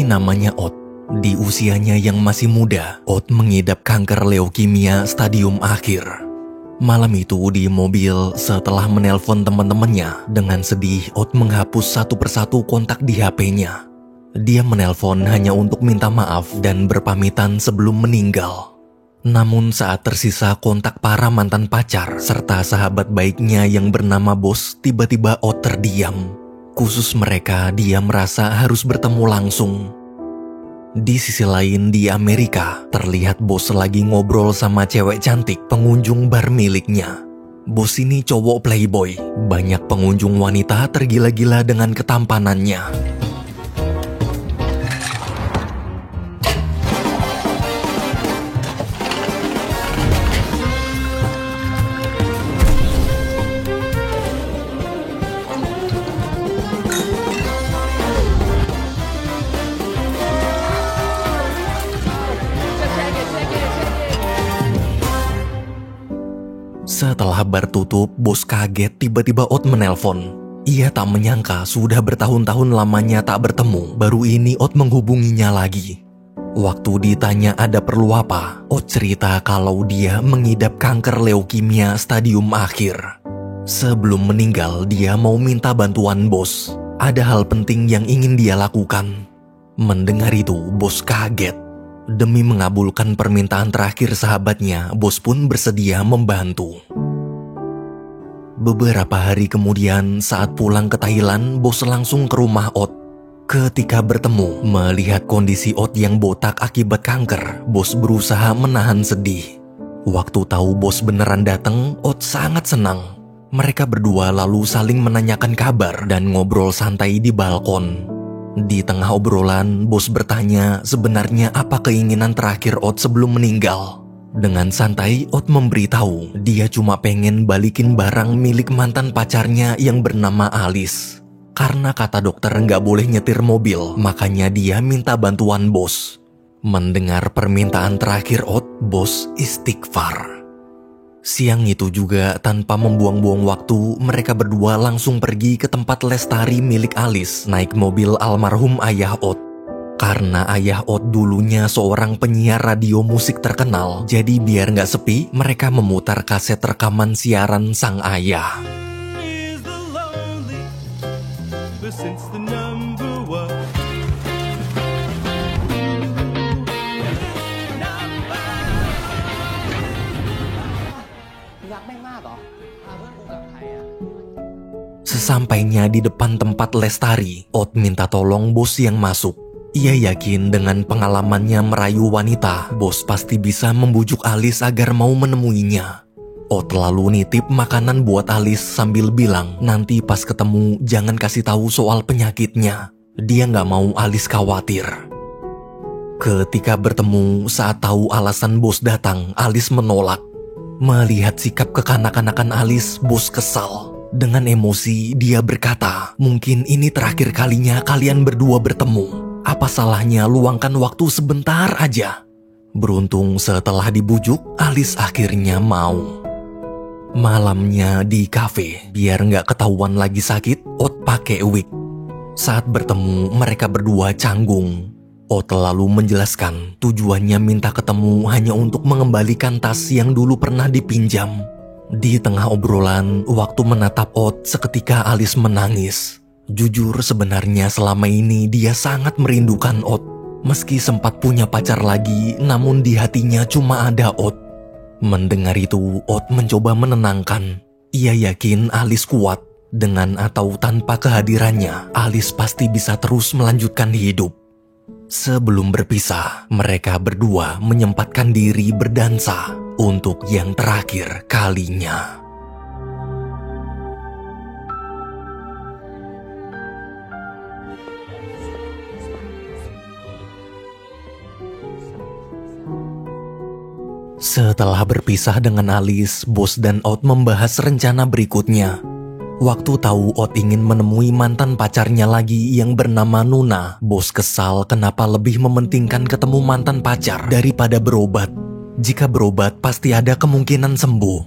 namanya Ot. Di usianya yang masih muda, Ot mengidap kanker leukemia stadium akhir. Malam itu di mobil setelah menelpon teman-temannya, dengan sedih Ot menghapus satu persatu kontak di HP-nya. Dia menelpon hanya untuk minta maaf dan berpamitan sebelum meninggal. Namun saat tersisa kontak para mantan pacar serta sahabat baiknya yang bernama Bos, tiba-tiba Ot terdiam. Khusus mereka, dia merasa harus bertemu langsung. Di sisi lain di Amerika, terlihat Bos lagi ngobrol sama cewek cantik pengunjung bar miliknya. Bos ini cowok playboy, banyak pengunjung wanita tergila-gila dengan ketampanannya. Setelah bar tutup, Bos kaget tiba-tiba Ot menelpon. Ia tak menyangka sudah bertahun-tahun lamanya tak bertemu, baru ini Ot menghubunginya lagi. Waktu ditanya ada perlu apa, Ot cerita kalau dia mengidap kanker leukemia stadium akhir. Sebelum meninggal, dia mau minta bantuan Bos. Ada hal penting yang ingin dia lakukan. Mendengar itu, Bos kaget. Demi mengabulkan permintaan terakhir sahabatnya, Bos pun bersedia membantu. Beberapa hari kemudian, saat pulang ke Thailand, Bos langsung ke rumah Ot. Ketika bertemu, melihat kondisi Ot yang botak akibat kanker, Bos berusaha menahan sedih. Waktu tahu Bos beneran datang, Ot sangat senang. Mereka berdua lalu saling menanyakan kabar dan ngobrol santai di balkon. Di tengah obrolan, Bos bertanya sebenarnya apa keinginan terakhir Ot sebelum meninggal. Dengan santai, Ot memberitahu dia cuma pengen balikin barang milik mantan pacarnya yang bernama Alice. Karena kata dokter nggak boleh nyetir mobil, makanya dia minta bantuan Bos. Mendengar permintaan terakhir Ot, Bos istighfar. Siang itu juga, tanpa membuang-buang waktu, mereka berdua langsung pergi ke tempat Lestari milik Alice, naik mobil almarhum ayah Ot. Karena ayah Ot dulunya seorang penyiar radio musik terkenal, jadi biar nggak sepi, mereka memutar kaset rekaman siaran sang ayah. Sesampainya di depan tempat Lestari, Ot minta tolong Bos yang masuk. Ia yakin dengan pengalamannya merayu wanita, Bos pasti bisa membujuk Alice agar mau menemuinya. Ot lalu nitip makanan buat Alice sambil bilang nanti pas ketemu jangan kasih tahu soal penyakitnya. Dia nggak mau Alice khawatir. Ketika bertemu, saat tahu alasan Bos datang, Alice menolak. Melihat sikap kekanak-kanakan Alice, Bos kesal. Dengan emosi, dia berkata, mungkin ini terakhir kalinya kalian berdua bertemu. Apa salahnya luangkan waktu sebentar aja? Beruntung setelah dibujuk, Alice akhirnya mau. Malamnya di kafe, biar nggak ketahuan lagi sakit, Ot pakai wig. Saat bertemu, mereka berdua canggung. Ot lalu menjelaskan tujuannya minta ketemu hanya untuk mengembalikan tas yang dulu pernah dipinjam. Di tengah obrolan, waktu menatap Ot, seketika Alice menangis. Jujur sebenarnya selama ini dia sangat merindukan Ot. Meski sempat punya pacar lagi, namun di hatinya cuma ada Ot. Mendengar itu, Ot mencoba menenangkan. Ia yakin Alice kuat. Dengan atau tanpa kehadirannya, Alice pasti bisa terus melanjutkan hidup. Sebelum berpisah, mereka berdua menyempatkan diri berdansa untuk yang terakhir kalinya. Setelah berpisah dengan Alice, Bos dan Ot membahas rencana berikutnya. Waktu tahu Ot ingin menemui mantan pacarnya lagi yang bernama Nuna, Bos kesal kenapa lebih mementingkan ketemu mantan pacar daripada berobat. Jika berobat pasti ada kemungkinan sembuh.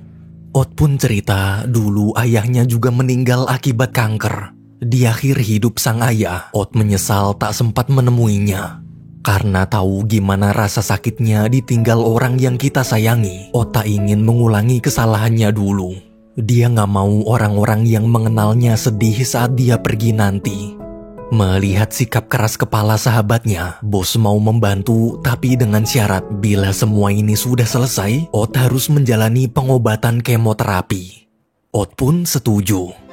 Ot pun cerita dulu ayahnya juga meninggal akibat kanker. Di akhir hidup sang ayah, Ot menyesal tak sempat menemuinya. Karena tahu gimana rasa sakitnya ditinggal orang yang kita sayangi, Ot tak ingin mengulangi kesalahannya dulu. Dia gak mau orang-orang yang mengenalnya sedih saat dia pergi nanti. Melihat sikap keras kepala sahabatnya, bos mau membantu tapi dengan syarat bila semua ini sudah selesai, Ot harus menjalani pengobatan kemoterapi. Ot pun setuju.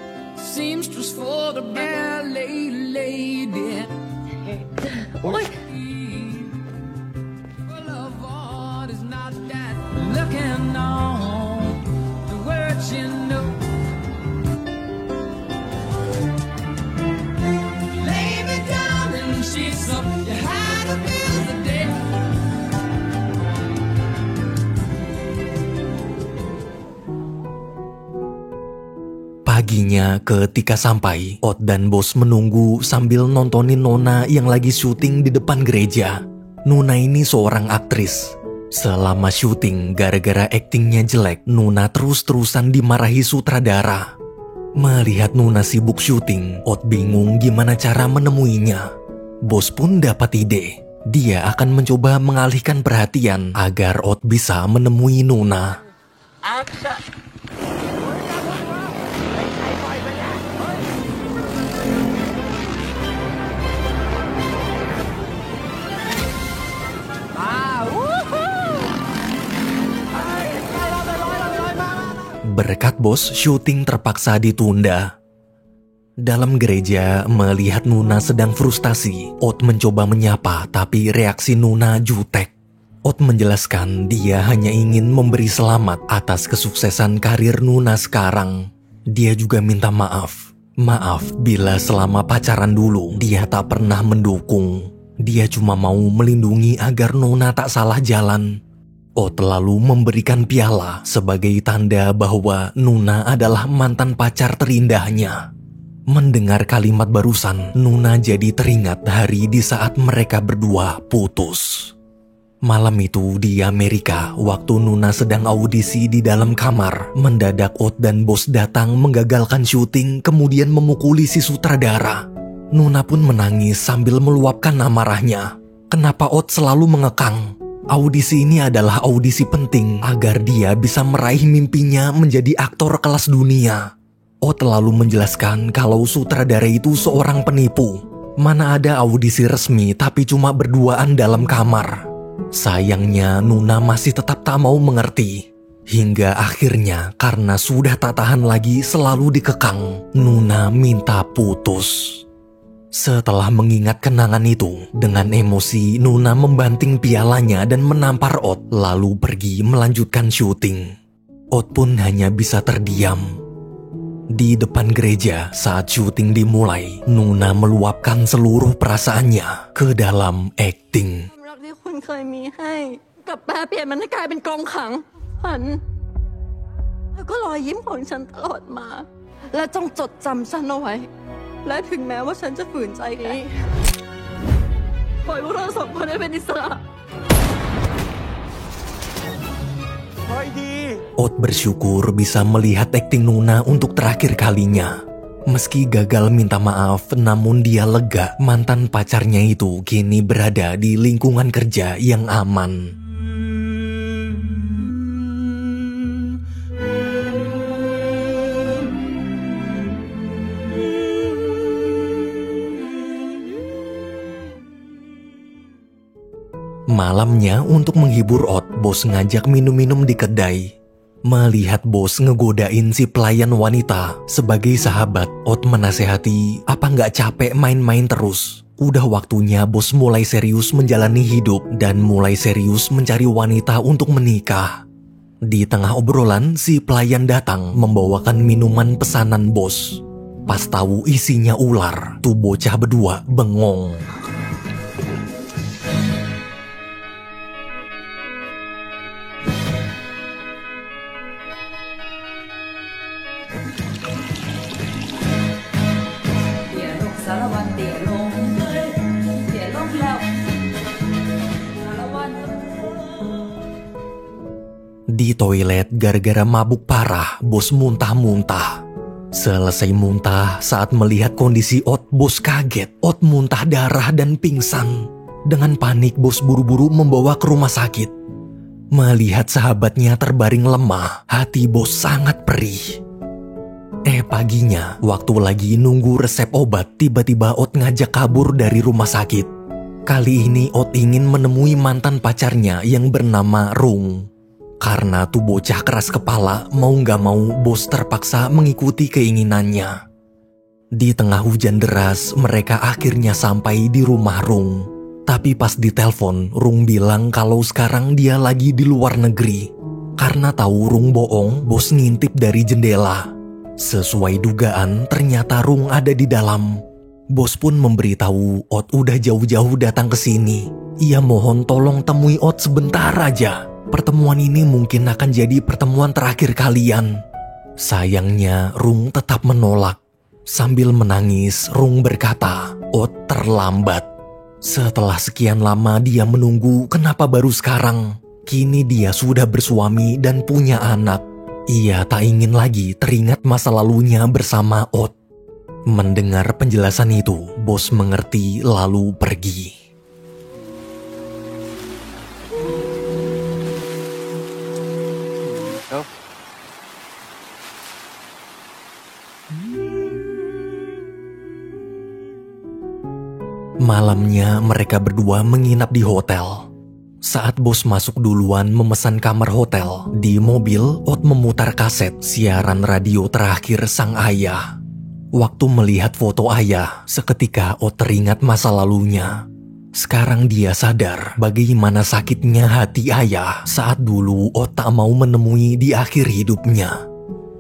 Paginya ketika sampai, Ot dan bos menunggu sambil nontonin Nona yang lagi syuting di depan gereja. Nona ini seorang aktris. Selama syuting, gara-gara aktingnya jelek, Nona terus-terusan dimarahi sutradara. Melihat Nona sibuk syuting, Ot bingung gimana cara menemuinya. Bos pun dapat ide. Dia akan mencoba mengalihkan perhatian agar Ot bisa menemui Nona. Berkat bos, syuting terpaksa ditunda. Dalam gereja, melihat Nuna sedang frustasi, Ot mencoba menyapa tapi reaksi Nuna jutek. Ot menjelaskan dia hanya ingin memberi selamat atas kesuksesan karir Nuna sekarang. Dia juga minta maaf. Maaf bila selama pacaran dulu dia tak pernah mendukung. Dia cuma mau melindungi agar Nuna tak salah jalan. Ot lalu memberikan piala sebagai tanda bahwa Nuna adalah mantan pacar terindahnya. Mendengar kalimat barusan, Nuna jadi teringat hari di saat mereka berdua putus. Malam itu di Amerika, waktu Nuna sedang audisi di dalam kamar, mendadak Ot dan bos datang menggagalkan syuting kemudian memukuli si sutradara. Nuna pun menangis sambil meluapkan amarahnya. Kenapa Ot selalu mengekang? Audisi ini adalah audisi penting agar dia bisa meraih mimpinya menjadi aktor kelas dunia. Ot lalu menjelaskan kalau sutradara itu seorang penipu. Mana ada audisi resmi tapi cuma berduaan dalam kamar. Sayangnya Nuna masih tetap tak mau mengerti. Hingga akhirnya karena sudah tak tahan lagi selalu dikekang, Nuna minta putus. Setelah mengingat kenangan itu, dengan emosi Nuna membanting pialanya dan menampar Ot lalu pergi melanjutkan syuting. Ot pun hanya bisa terdiam. Di depan gereja saat syuting dimulai, Nuna meluapkan seluruh perasaannya ke dalam akting. Ot bersyukur bisa melihat akting Nuna untuk terakhir kalinya. Meski gagal minta maaf, namun dia lega mantan pacarnya itu kini berada di lingkungan kerja yang aman. Malamnya untuk menghibur Ot, bos ngajak minum-minum di kedai. Melihat bos ngegodain si pelayan wanita, sebagai sahabat, Ot menasehati, apa nggak capek main-main terus? Udah waktunya bos mulai serius menjalani hidup dan mulai serius mencari wanita untuk menikah. Di tengah obrolan, si pelayan datang membawakan minuman pesanan bos. Pas tahu isinya ular, tuh bocah berdua bengong. Di toilet gara-gara mabuk parah, bos muntah-muntah. Selesai muntah, saat melihat kondisi Ot, bos kaget. Ot muntah darah dan pingsan. Dengan panik, bos buru-buru membawa ke rumah sakit. Melihat sahabatnya terbaring lemah, hati bos sangat perih. Paginya, waktu lagi nunggu resep obat, tiba-tiba Ot ngajak kabur dari rumah sakit. Kali ini Ot ingin menemui mantan pacarnya yang bernama Rung. Karena tuh bocah keras kepala, mau gak mau bos terpaksa mengikuti keinginannya. Di tengah hujan deras, mereka akhirnya sampai di rumah Rung. Tapi pas ditelepon, Rung bilang kalau sekarang dia lagi di luar negeri. Karena tahu Rung bohong, bos ngintip dari jendela. Sesuai dugaan, ternyata Rung ada di dalam. Bos pun memberitahu Ot udah jauh-jauh datang ke sini. Ia mohon tolong temui Ot sebentar aja. Pertemuan ini mungkin akan jadi pertemuan terakhir kalian. Sayangnya, Rung tetap menolak. Sambil menangis, Rung berkata, Ot terlambat. Setelah sekian lama dia menunggu, kenapa baru sekarang? Kini dia sudah bersuami dan punya anak. Ia tak ingin lagi teringat masa lalunya bersama Ot. Mendengar penjelasan itu, bos mengerti lalu pergi. Malamnya mereka berdua menginap di hotel. Saat bos masuk duluan memesan kamar hotel, di mobil Ot memutar kaset siaran radio terakhir sang ayah. Waktu melihat foto ayah, seketika Ot teringat masa lalunya. Sekarang dia sadar bagaimana sakitnya hati ayah saat dulu Ot tak mau menemui di akhir hidupnya.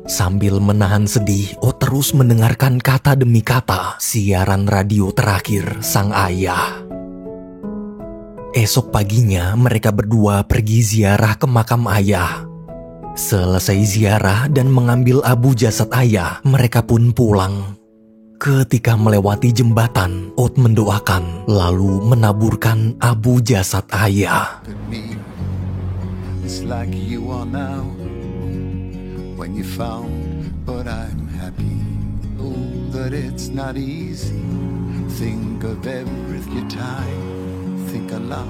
Sambil menahan sedih, Ot terus mendengarkan kata demi kata siaran radio terakhir sang ayah. Esok paginya mereka berdua pergi ziarah ke makam ayah. Selesai ziarah dan mengambil abu jasad ayah, mereka pun pulang. Ketika melewati jembatan, Ot mendoakan lalu menaburkan abu jasad ayah. When you found, but I'm happy. Oh, that it's not easy. Think of every time. Think a lot.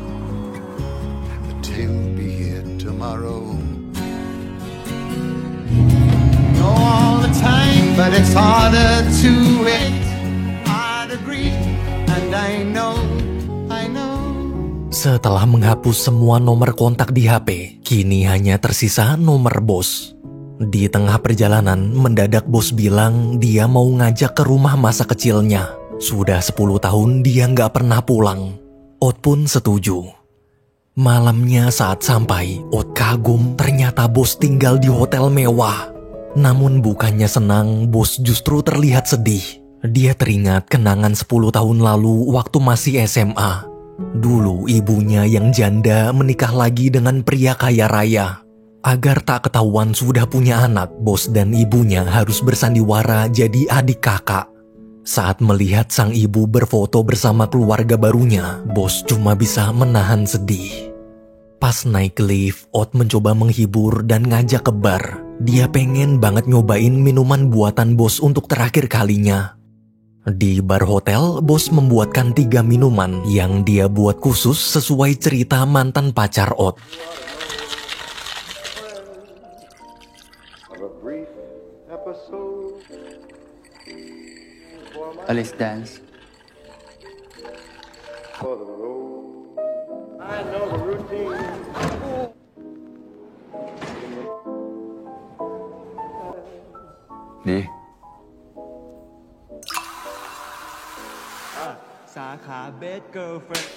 But he'll be here tomorrow. No, all the time, but it's harder to wait. I'd agree, and I know. Setelah menghapus semua nomor kontak di HP, kini hanya tersisa nomor bos. Di tengah perjalanan, mendadak bos bilang dia mau ngajak ke rumah masa kecilnya. Sudah 10 tahun dia nggak pernah pulang. Ot pun setuju. Malamnya saat sampai, Ot kagum ternyata bos tinggal di hotel mewah. Namun bukannya senang, bos justru terlihat sedih. Dia teringat kenangan 10 tahun lalu waktu masih SMA. Dulu ibunya yang janda menikah lagi dengan pria kaya raya. Agar tak ketahuan sudah punya anak, bos dan ibunya harus bersandiwara jadi adik kakak. Saat melihat sang ibu berfoto bersama keluarga barunya, bos cuma bisa menahan sedih. Pas naik lift, Ot mencoba menghibur dan ngajak ke bar. Dia pengen banget nyobain minuman buatan bos untuk terakhir kalinya. Di bar hotel, bos membuatkan 3 minuman yang dia buat khusus sesuai cerita mantan pacar Ot. Let's dance. I know the routine. Đi. สาขา Best Girlfriend.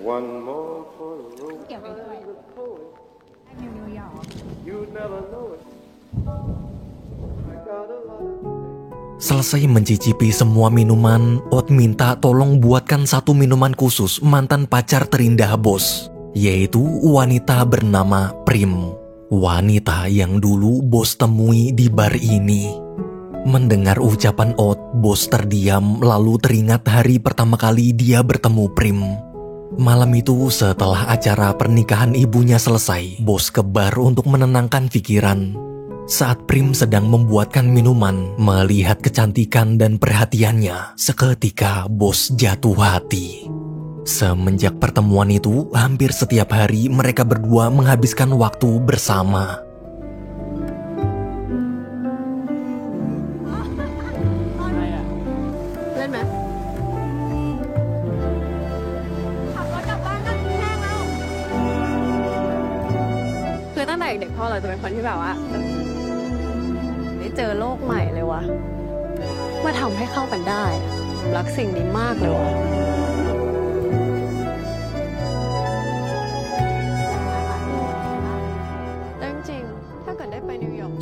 One more for the road. I'm in New York. You never know it. I got a lot. Selesai mencicipi semua minuman, Ot minta tolong buatkan 1 minuman khusus mantan pacar terindah bos, yaitu wanita bernama Prim. Wanita yang dulu bos temui di bar ini. Mendengar ucapan Ot, bos terdiam lalu teringat hari pertama kali dia bertemu Prim. Malam itu setelah acara pernikahan ibunya selesai, bos ke bar untuk menenangkan pikiran. Saat Prim sedang membuatkan minuman, melihat kecantikan dan perhatiannya, seketika bos jatuh hati. Semenjak pertemuan itu, hampir setiap hari mereka berdua menghabiskan waktu bersama.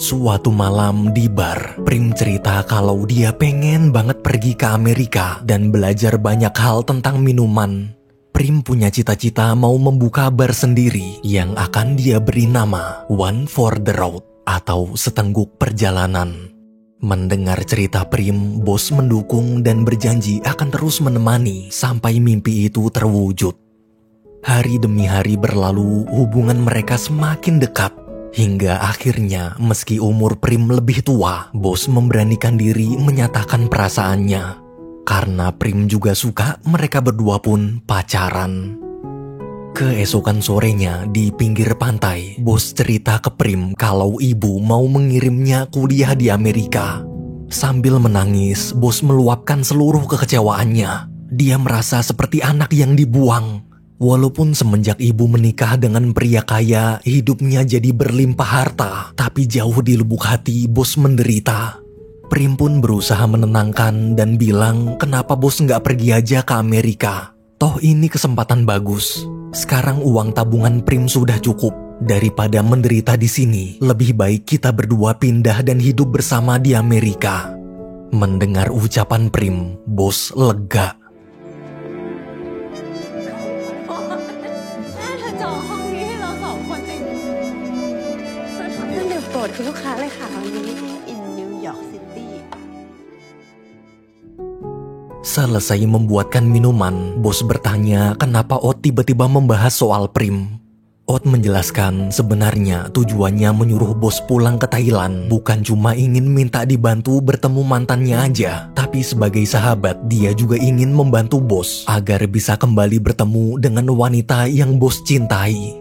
Suatu malam di bar, Prim cerita kalau dia pengen banget pergi ke Amerika dan belajar banyak hal tentang minuman. Prim punya cita-cita mau membuka bar sendiri yang akan dia beri nama One for the Road atau Setengguk Perjalanan. Mendengar cerita Prim, bos mendukung dan berjanji akan terus menemani sampai mimpi itu terwujud. Hari demi hari berlalu, hubungan mereka semakin dekat. Hingga akhirnya, meski umur Prim lebih tua, bos memberanikan diri menyatakan perasaannya. Karena Prim juga suka, mereka berdua pun pacaran. Keesokan sorenya di pinggir pantai, bos cerita ke Prim kalau ibu mau mengirimnya kuliah di Amerika. Sambil menangis, bos meluapkan seluruh kekecewaannya. Dia merasa seperti anak yang dibuang. Walaupun semenjak ibu menikah dengan pria kaya, hidupnya jadi berlimpah harta, tapi jauh di lubuk hati bos menderita. Prim pun berusaha menenangkan dan bilang kenapa bos nggak pergi aja ke Amerika. Toh ini kesempatan bagus. Sekarang uang tabungan Prim sudah cukup. Daripada menderita di sini, lebih baik kita berdua pindah dan hidup bersama di Amerika. Mendengar ucapan Prim, bos lega. Selesai membuatkan minuman, bos bertanya kenapa Ot tiba-tiba membahas soal Prim. Ot menjelaskan sebenarnya tujuannya menyuruh bos pulang ke Thailand bukan cuma ingin minta dibantu bertemu mantannya aja, tapi sebagai sahabat dia juga ingin membantu bos agar bisa kembali bertemu dengan wanita yang bos cintai.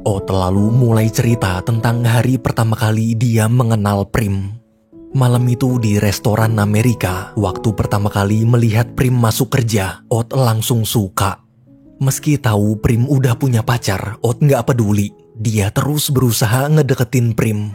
Ot lalu mulai cerita tentang hari pertama kali dia mengenal Prim. Malam itu di restoran Amerika, waktu pertama kali melihat Prim masuk kerja, Ot langsung suka. Meski tahu Prim udah punya pacar, Ot nggak peduli. Dia terus berusaha ngedeketin Prim.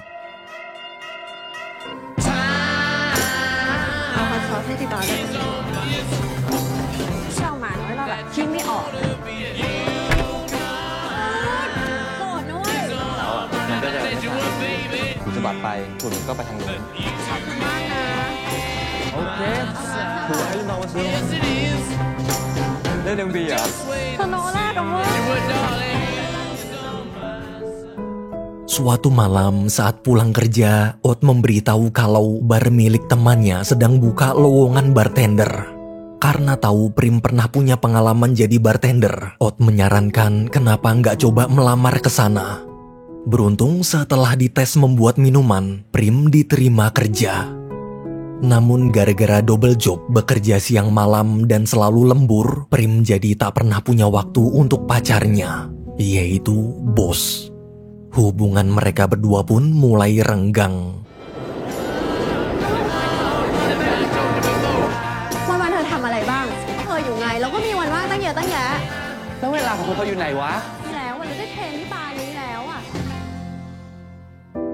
Suatu malam saat pulang kerja, Ot memberitahu kalau bar milik temannya sedang buka lowongan bartender. Karena tahu Prim pernah punya pengalaman jadi bartender, Ot menyarankan kenapa nggak coba melamar ke sana. Beruntung setelah dites membuat minuman, Prim diterima kerja. Namun gara-gara double job, bekerja siang malam dan selalu lembur, Prim jadi tak pernah punya waktu untuk pacarnya, yaitu bos. Hubungan mereka berdua pun mulai renggang.วันๆเธอทำอะไรบ้างเธออยู่ไงแล้วก็มีวันว่างตั้งเยอะตั้งแยะแล้วเวลาของเธออยู่ไหนวะแล้ววันนี้ได้เทรนที่บาร์นี้แล้วอ่ะ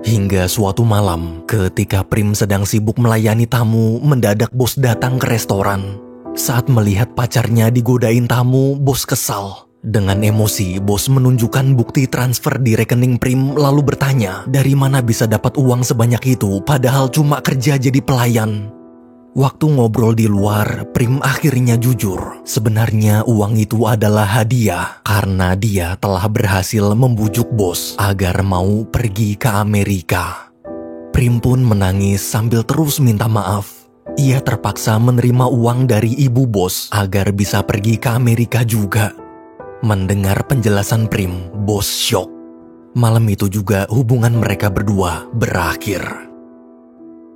Hingga suatu malam, ketika Prim sedang sibuk melayani tamu, mendadak bos datang ke restoran. Saat melihat pacarnya digodain tamu, bos kesal. Dengan emosi, bos menunjukkan bukti transfer di rekening Prim lalu bertanya, dari mana bisa dapat uang sebanyak itu padahal cuma kerja jadi pelayan. Waktu ngobrol di luar, Prim akhirnya jujur. Sebenarnya uang itu adalah hadiah karena dia telah berhasil membujuk bos agar mau pergi ke Amerika. Prim pun menangis sambil terus minta maaf. Ia terpaksa menerima uang dari ibu bos agar bisa pergi ke Amerika juga. Mendengar penjelasan Prim, bos syok. Malam itu juga hubungan mereka berdua berakhir.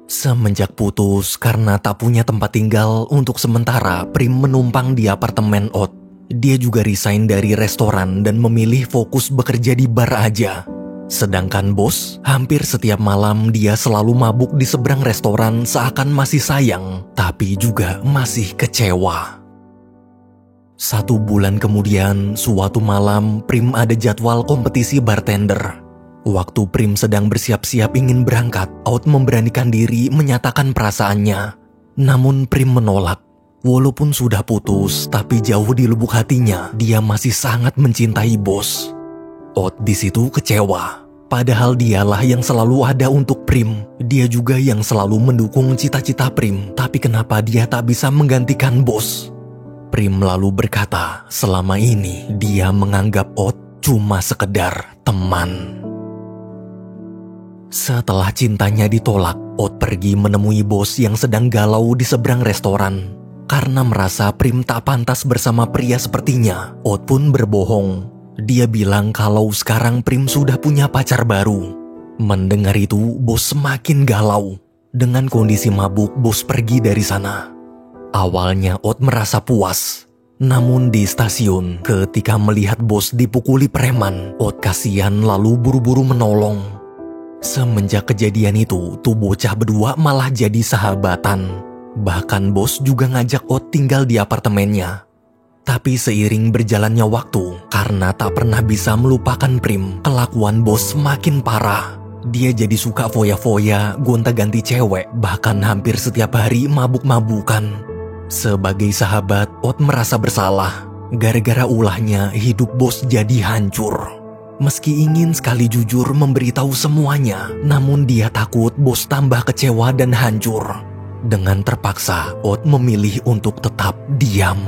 Semenjak putus karena tak punya tempat tinggal untuk sementara, Prim menumpang di apartemen Ot. Dia juga resign dari restoran dan memilih fokus bekerja di bar aja. Sedangkan bos, hampir setiap malam dia selalu mabuk di seberang restoran seakan masih sayang, tapi juga masih kecewa. 1 bulan kemudian, suatu malam Prim ada jadwal kompetisi bartender. Waktu Prim sedang bersiap-siap ingin berangkat, Ot memberanikan diri menyatakan perasaannya. Namun Prim menolak. Walaupun sudah putus, tapi jauh di lubuk hatinya, dia masih sangat mencintai bos. Ot di situ kecewa. Padahal dialah yang selalu ada untuk Prim. Dia juga yang selalu mendukung cita-cita Prim. Tapi kenapa dia tak bisa menggantikan bos? Prim lalu berkata, selama ini dia menganggap Ot cuma sekedar teman. Setelah cintanya ditolak, Ot pergi menemui bos yang sedang galau di seberang restoran. Karena merasa Prim tak pantas bersama pria sepertinya, Ot pun berbohong. Dia bilang kalau sekarang Prim sudah punya pacar baru. Mendengar itu, bos semakin galau. Dengan kondisi mabuk, bos pergi dari sana. Awalnya Ot merasa puas. Namun di stasiun, ketika melihat bos dipukuli preman, Ot kasihan lalu buru-buru menolong. Semenjak kejadian itu, tuh bocah berdua malah jadi sahabatan. Bahkan bos juga ngajak Ot tinggal di apartemennya. Tapi seiring berjalannya waktu, karena tak pernah bisa melupakan Prim, kelakuan bos semakin parah. Dia jadi suka foya-foya, gonta-ganti cewek, bahkan hampir setiap hari mabuk-mabukan. Sebagai sahabat, Ot merasa bersalah. Gara-gara ulahnya, hidup bos jadi hancur. Meski ingin sekali jujur memberitahu semuanya, namun dia takut bos tambah kecewa dan hancur. Dengan terpaksa, Ot memilih untuk tetap diam.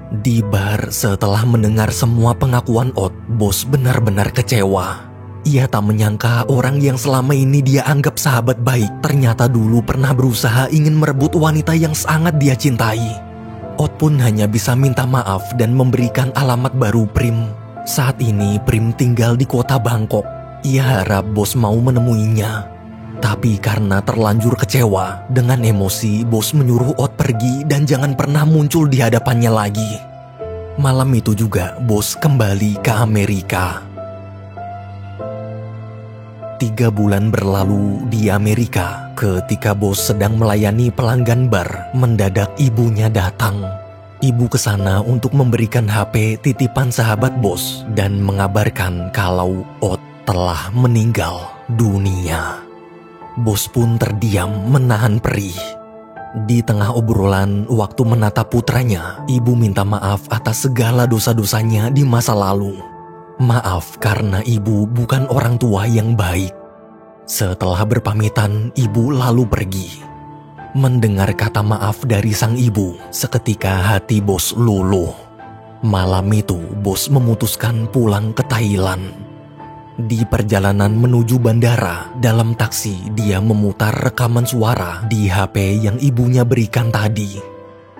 Di bar, setelah mendengar semua pengakuan Ot, bos benar-benar kecewa. Ia tak menyangka orang yang selama ini dia anggap sahabat baik, ternyata dulu pernah berusaha ingin merebut wanita yang sangat dia cintai. Ot pun hanya bisa minta maaf dan memberikan alamat baru Prim. Saat ini Prim tinggal di kota Bangkok. Ia harap bos mau menemuinya. Tapi karena terlanjur kecewa, dengan emosi bos menyuruh Ot pergi dan jangan pernah muncul di hadapannya lagi. Malam itu juga bos kembali ke Amerika. 3 bulan berlalu di Amerika, ketika bos sedang melayani pelanggan bar, mendadak ibunya datang. Ibu kesana untuk memberikan HP titipan sahabat bos dan mengabarkan kalau Ot telah meninggal dunia. Bos pun terdiam menahan perih. Di tengah obrolan waktu menatap putranya, ibu minta maaf atas segala dosa-dosanya di masa lalu. Maaf karena ibu bukan orang tua yang baik. Setelah berpamitan, ibu lalu pergi. Mendengar kata maaf dari sang ibu, seketika hati bos luluh. Malam itu, bos memutuskan pulang ke Thailand. Di perjalanan menuju bandara, dalam taksi dia memutar rekaman suara di HP yang ibunya berikan tadi.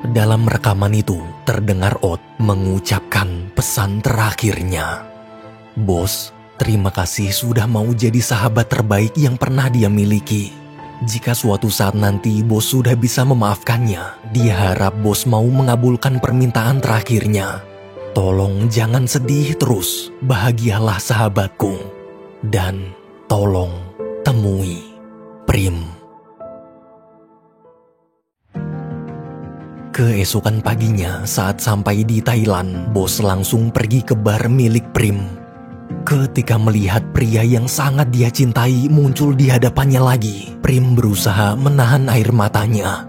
Dalam rekaman itu, terdengar Ot mengucapkan pesan terakhirnya. Bos, terima kasih sudah mau jadi sahabat terbaik yang pernah dia miliki. Jika suatu saat nanti bos sudah bisa memaafkannya, dia harap bos mau mengabulkan permintaan terakhirnya. Tolong jangan sedih terus, bahagialah sahabatku. Dan tolong temui Prim. Keesokan paginya saat sampai di Thailand, bos langsung pergi ke bar milik Prim. Ketika melihat pria yang sangat dia cintai muncul di hadapannya lagi, Prim berusaha menahan air matanya.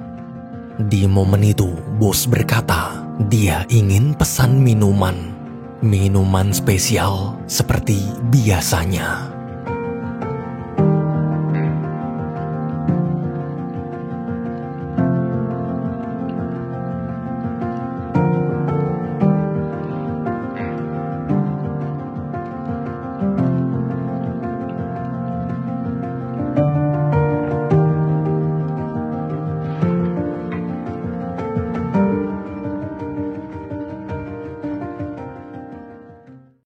Di momen itu, bos berkata, dia ingin pesan minuman spesial seperti biasanya.